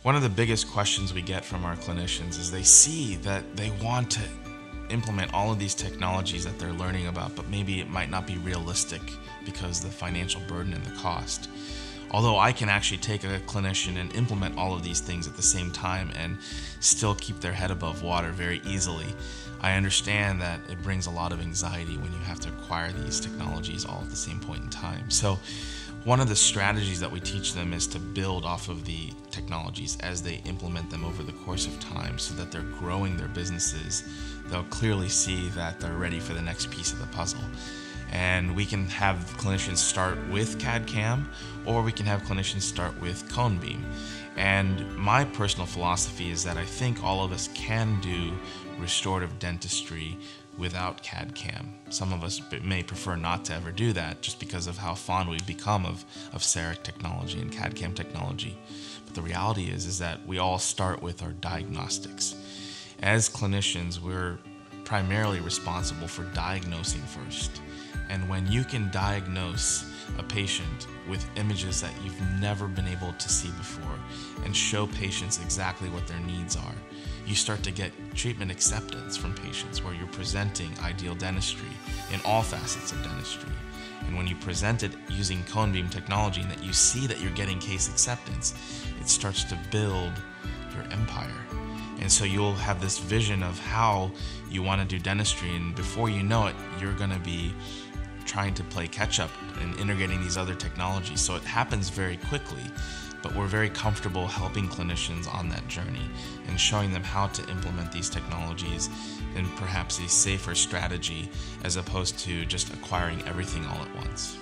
One of the biggest questions we get from our clinicians is they see that they want to implement all of these technologies that they're learning about, but maybe it might not be realistic because of the financial burden and the cost. Although I can actually take a clinician and implement all of these things at the same time and still keep their head above water very easily, I understand that it brings a lot of anxiety when you have to acquire these technologies all at the same point in time. So one of the strategies that we teach them is to build off of the technologies as they implement them over the course of time so that they're growing their businesses. They'll clearly see that they're ready for the next piece of the puzzle. And we can have clinicians start with CADCAM, or we can have clinicians start with cone beam. And my personal philosophy is that I think all of us can do restorative dentistry without CADCAM. Some of us may prefer not to ever do that just because of how fond we've become of CEREC technology and CADCAM technology. But the reality is that we all start with our diagnostics. As clinicians, we're primarily responsible for diagnosing first. And when you can diagnose a patient with images that you've never been able to see before and show patients exactly what their needs are, you start to get treatment acceptance from patients where you're presenting ideal dentistry in all facets of dentistry. And when you present it using cone beam technology and that you see that you're getting case acceptance, it starts to build your empire. And so you'll have this vision of how you want to do dentistry, and before you know it, you're going to be trying to play catch up and integrating these other technologies. So it happens very quickly, but we're very comfortable helping clinicians on that journey and showing them how to implement these technologies in perhaps a safer strategy as opposed to just acquiring everything all at once.